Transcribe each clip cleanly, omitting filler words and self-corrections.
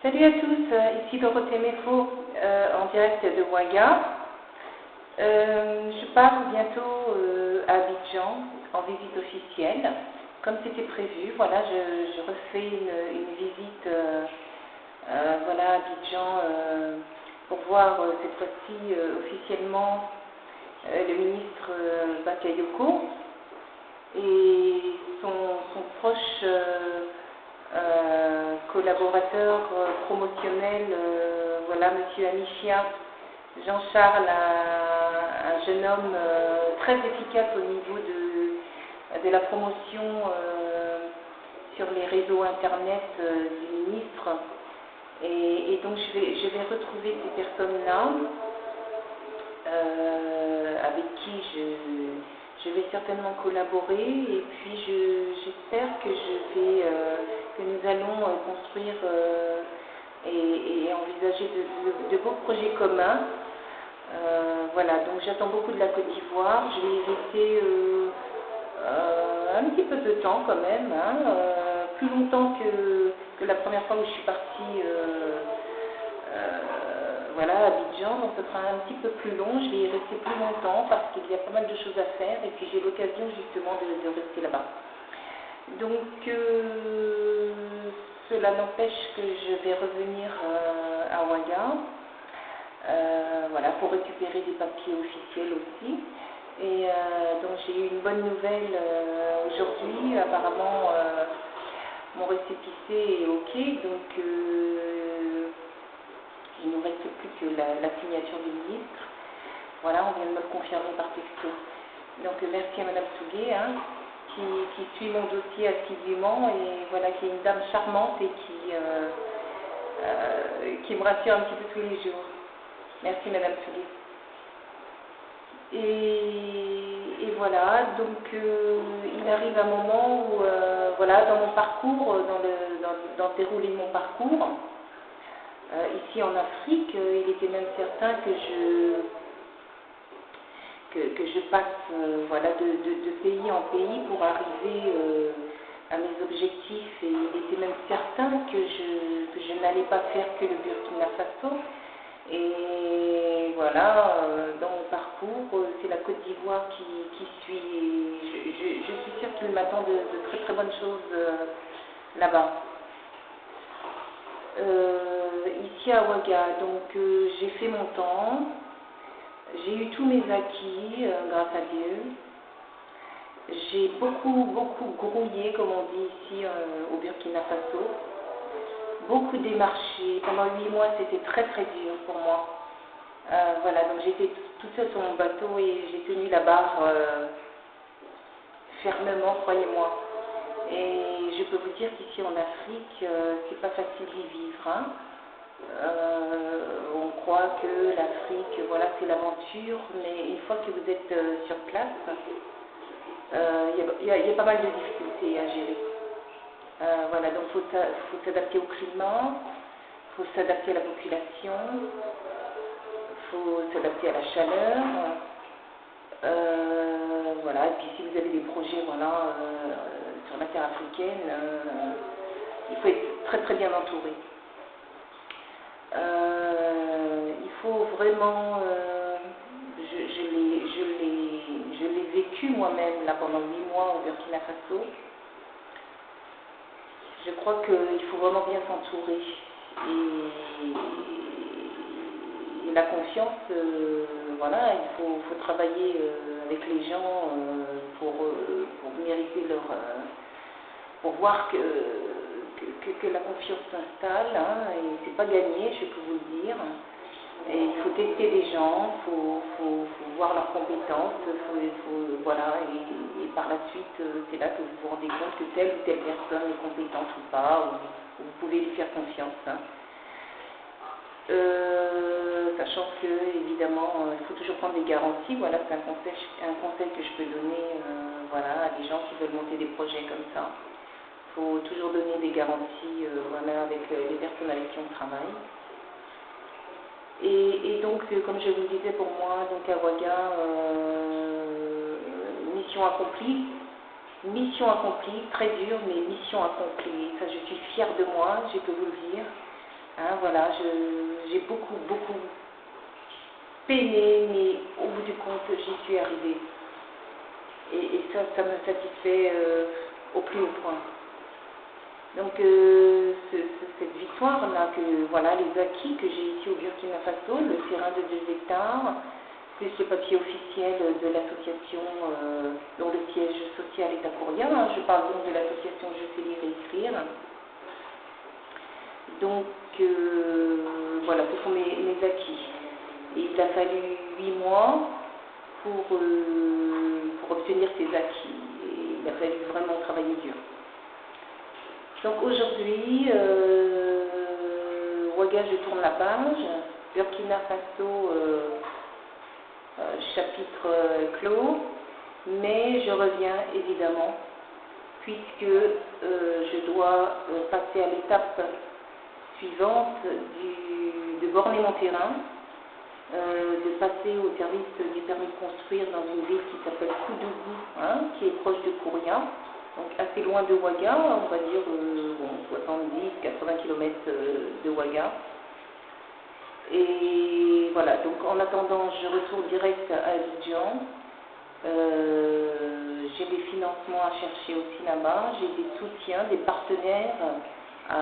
Salut à tous, ici Dorothée Méfaux en direct de Ouaga. Je pars bientôt à Abidjan en visite officielle, comme c'était prévu. Voilà, je refais une visite voilà, à Abidjan pour voir cette fois-ci officiellement le ministre Bakayoko et son proche collaborateur promotionnel, voilà, Monsieur Amichia, Jean-Charles, un jeune homme très efficace au niveau de la promotion sur les réseaux internet du ministre. Et donc je vais retrouver ces personnes-là avec qui je vais certainement collaborer, et puis j'espère que nous allons construire et envisager de beaux projets communs. Voilà, donc j'attends beaucoup de la Côte d'Ivoire. Je vais y rester un petit peu de temps quand même, hein, plus longtemps que la première fois où je suis partie voilà, à Abidjan, donc ce sera un petit peu plus long. Je vais y rester plus longtemps parce qu'il y a pas mal de choses à faire, et puis j'ai l'occasion justement de rester là-bas. Donc cela n'empêche que je vais revenir à Ouaga, voilà, pour récupérer des papiers officiels aussi. Et donc j'ai eu une bonne nouvelle aujourd'hui. Apparemment mon récépissé est OK, donc il ne nous reste plus que la signature du ministre. Voilà, on vient de me le confirmer par texto. Donc merci à Madame Souguet, hein, qui suit mon dossier assidûment, et voilà, qui est une dame charmante et qui me rassure un petit peu tous les jours. Merci Madame Souguet. Et voilà, donc il arrive un moment où, voilà, dans mon parcours, dans le déroulé de mon parcours, ici en Afrique, il était même certain que je passe voilà, de pays en pays pour arriver à mes objectifs, et il était même certain que je n'allais pas faire que le Burkina Faso. Et voilà, dans mon parcours, c'est la Côte d'Ivoire qui suit. Je suis sûre qu'il m'attend de très très bonnes choses là-bas. Ici à Ouaga, donc j'ai fait mon temps, j'ai eu tous mes acquis grâce à Dieu. J'ai beaucoup grouillé, comme on dit ici au Burkina Faso. Beaucoup démarché. Pendant 8 mois, c'était très très dur pour moi. Voilà, donc j'étais toute seule sur mon bateau et j'ai tenu la barre fermement, croyez-moi. Et je peux vous dire qu'ici en Afrique, c'est pas facile d'y vivre, hein. On croit que l'Afrique, voilà, c'est l'aventure, mais une fois que vous êtes sur place, il y a pas mal de difficultés à gérer. Voilà, donc il faut s'adapter au climat, il faut s'adapter à la population, il faut s'adapter à la chaleur. Voilà, et puis si vous avez des projets, voilà, sur la terre africaine, il faut être très très bien entouré. Il faut vraiment, je l'ai vécu moi-même là pendant 8 mois au Burkina Faso. Je crois qu'il faut vraiment bien s'entourer, et la confiance, voilà, il faut travailler avec les gens pour mériter pour voir que la confiance s'installe, hein, et c'est pas gagné, je peux vous le dire. Et il faut tester des gens, il faut voir leurs compétences, voilà, et par la suite, c'est là que vous vous rendez compte que telle ou telle personne est compétente ou pas, ou vous pouvez lui faire confiance, hein. Sachant que, évidemment, il faut toujours prendre des garanties. Voilà, c'est un conseil que je peux donner voilà, à des gens qui veulent monter des projets comme ça. Il faut toujours donner des garanties voilà, avec les personnes avec qui on travaille. Et donc, comme je vous le disais, pour moi, donc à Ouaga, mission accomplie, très dure, mais mission accomplie. Ça, je suis fière de moi, je peux vous le dire. Hein, voilà, j'ai beaucoup, beaucoup peiné, mais au bout du compte, j'y suis arrivée. Et ça me satisfait au plus haut point. Donc cette victoire-là, voilà, les acquis que j'ai ici au Burkina Faso, le terrain de 2 hectares, plus le papier officiel de l'association dont le siège social est à Kouria, hein, je parle donc de l'association Je sais lire et écrire. Donc voilà, ce sont mes acquis. Et il a fallu 8 mois pour obtenir ces acquis. Et il a fallu vraiment travailler dur. Donc aujourd'hui, Ouaga, je tourne la page. Burkina Faso, chapitre clos. Mais je reviens évidemment, puisque je dois passer à l'étape suivante de borner mon terrain, de passer au service du permis de construire dans une ville qui s'appelle Koudougou, hein, qui est proche de Kouria, donc assez loin de Ouaga, on va dire 70-80 km de Ouaga. Et voilà, donc en attendant, je retourne direct à Abidjan. J'ai des financements à chercher aussi là-bas, j'ai des soutiens, des partenaires à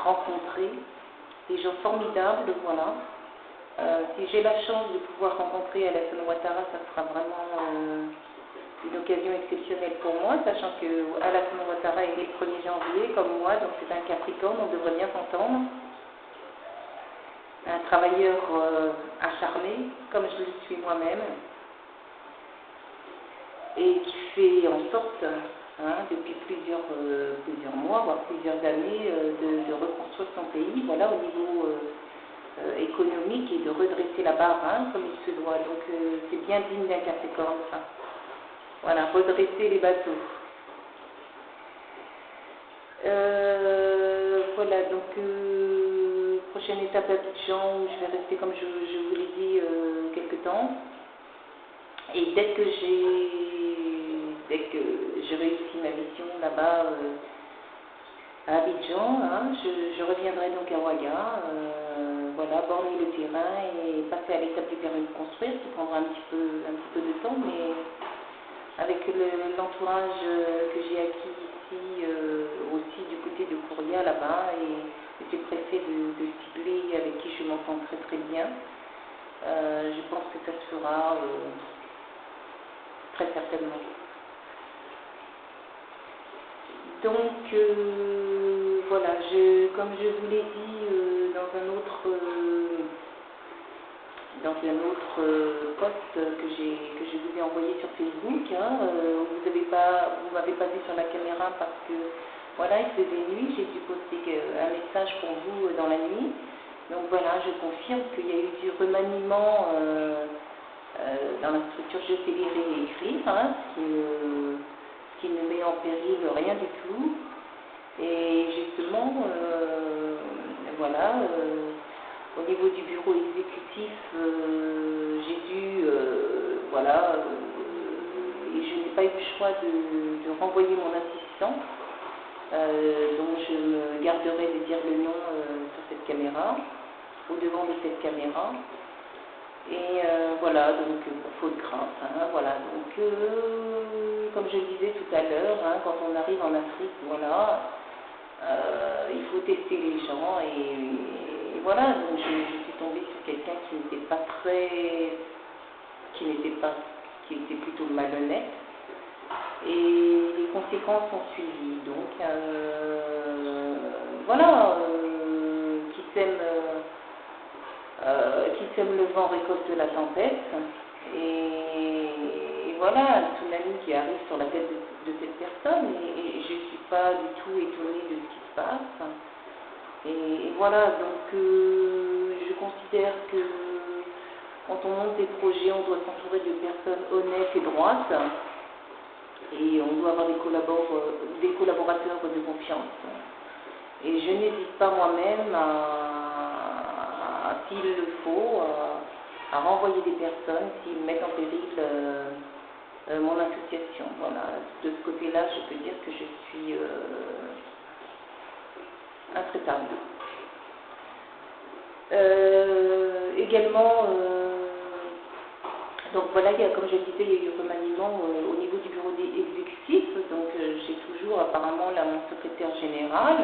rencontrer, des gens formidables, voilà. Si j'ai la chance de pouvoir rencontrer Alassane Ouattara, ça sera vraiment une occasion exceptionnelle pour moi, sachant que Alassane Ouattara est né le 1er janvier, comme moi, donc c'est un Capricorne, on devrait bien s'entendre. Un travailleur acharné, comme je le suis moi-même, et qui fait en sorte, depuis plusieurs mois, voire plusieurs années, de reconstruire son pays, voilà, au niveau économique et de redresser la barre, comme il se doit. Donc c'est bien digne d'un Capricorne, ça. Voilà, redresser les bateaux. Voilà, donc prochaine étape à Abidjan où je vais rester, comme je vous l'ai dit, quelque temps. Et dès que j'ai réussi ma mission là-bas à Abidjan, je reviendrai donc à Ouaga, voilà, borner le terrain et passer à l'étape du permis de construire, qui prendra un petit peu de temps, mais avec l'entourage que j'ai acquis ici, aussi du côté de Kouria là-bas, et c'est préfet de Tiblé avec qui je m'entends très très bien, je pense que ça se fera très certainement. Donc voilà, comme je vous l'ai dit dans un autre post que je vous ai envoyé sur Facebook, vous m'avez pas vu sur la caméra parce que voilà, il faisait nuit, j'ai dû poster un message pour vous dans la nuit. Donc voilà, je confirme qu'il y a eu du remaniement dans la structure Je sais lire et écrire, ce qui ne met en péril rien du tout. Et justement, voilà, au niveau du bureau exécutif, j'ai dû, voilà, et je n'ai pas eu le choix de renvoyer mon assistant, dont je me garderai de dire le nom sur cette caméra, au devant de cette caméra. Et voilà, donc pour faute grave, voilà, donc comme je le disais tout à l'heure, quand on arrive en Afrique, voilà, il faut tester les gens et voilà, donc je suis tombée sur quelqu'un qui était plutôt malhonnête et les conséquences ont suivi. Donc voilà, qui sème le vent récolte la tempête et voilà, un tsunami qui arrive sur la tête de cette personne et je ne suis pas du tout étonnée de ce qui se passe. Et voilà, donc je considère que quand on monte des projets, on doit s'entourer de personnes honnêtes et droites et on doit avoir des collaborateurs de confiance. Et je n'hésite pas moi-même s'il le faut, à renvoyer des personnes s'ils mettent en péril mon association. Voilà, de ce côté-là, je peux dire que je suis intraitable. Également, donc voilà, comme je disais, il y a eu remaniement au niveau du bureau exécutif, donc j'ai toujours apparemment là mon secrétaire général,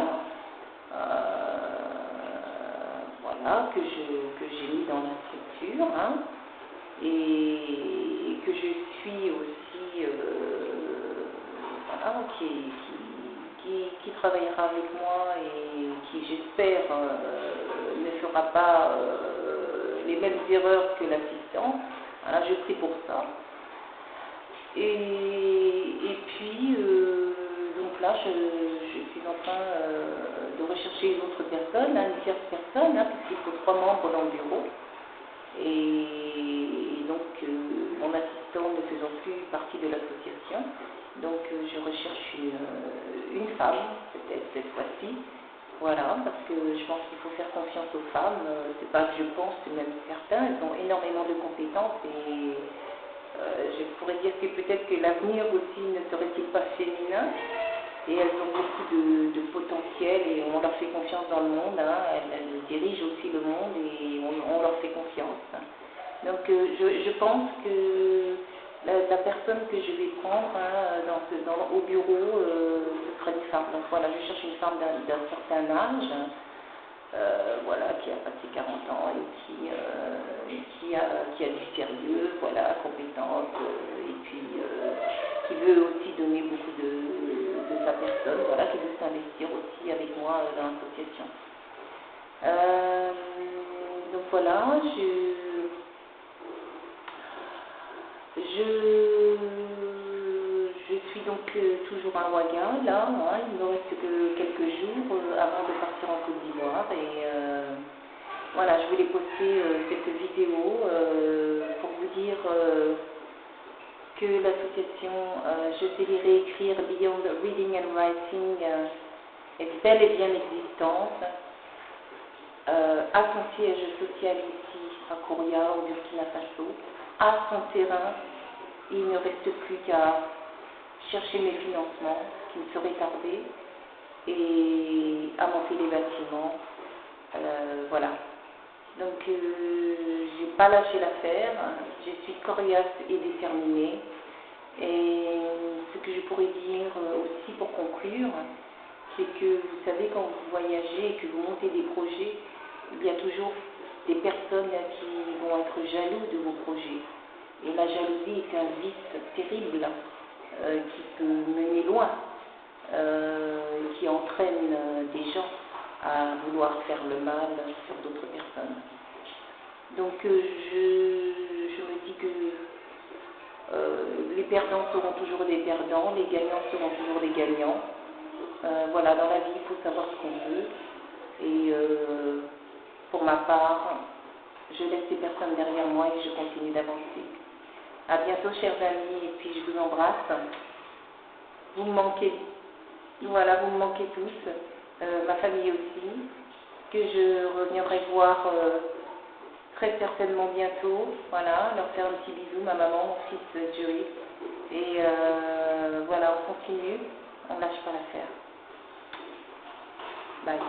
voilà, que j'ai mis dans la structure, hein, et que je suis aussi, voilà, qui travaillera avec moi et qui, j'espère, ne fera pas les mêmes erreurs que l'assistant. Voilà, je prie pour ça. Et puis, donc là, je suis en train de rechercher une autre personne, une tierce personne, hein, puisqu'il faut 3 membres dans le bureau. Et donc, mon assistant ne faisant plus partie de l'association, donc je recherche une femme, peut-être cette fois-ci. Voilà, parce que je pense qu'il faut faire confiance aux femmes. C'est pas que je pense, c'est même certain. Elles ont énormément de compétences et je pourrais dire que peut-être que l'avenir aussi ne serait-il pas féminin. Et elles ont beaucoup de potentiel et on leur fait confiance dans le monde. Hein. Elles dirigent aussi le monde et on leur fait confiance. Donc je pense que la personne que je vais prendre, hein, au bureau, ce sera une femme. Donc voilà, je cherche une femme d'un certain âge, voilà, qui a passé 40 ans et qui a du sérieux, voilà, compétente, et puis qui veut aussi donner beaucoup de sa personne, voilà, qui veut s'investir aussi avec moi dans l'association. Donc voilà, je suis donc toujours à Ouaga, là, hein, il me reste que quelques jours avant de partir en Côte d'Ivoire et voilà, je voulais poster cette vidéo pour vous dire que l'association Je sais lire et écrire Beyond Reading and Writing est bel et bien existante, a son siège social ici à Kouria, au Burkina Faso, à son terrain. Il ne reste plus qu'à chercher mes financements, qui me seraient tardés, et à monter les bâtiments. Voilà. Donc, j'ai pas lâché l'affaire. Je suis coriace et déterminée. Et ce que je pourrais dire aussi pour conclure, c'est que vous savez, quand vous voyagez et que vous montez des projets, il y a toujours des personnes qui vont être jaloux de vos projets. Et la jalousie est un vice terrible qui peut mener loin, qui entraîne des gens à vouloir faire le mal sur d'autres personnes. Donc je me dis que les perdants seront toujours des perdants, les gagnants seront toujours des gagnants. Voilà, dans la vie, il faut savoir ce qu'on veut. Et pour ma part, je laisse ces personnes derrière moi et je continue d'avancer. À bientôt, chers amis, et puis je vous embrasse. Vous me manquez, voilà, vous me manquez tous, ma famille aussi, que je reviendrai voir très certainement bientôt. Voilà, leur faire un petit bisou, ma maman, mon fils Joey. Et voilà, on continue, on ne lâche pas l'affaire. Bye.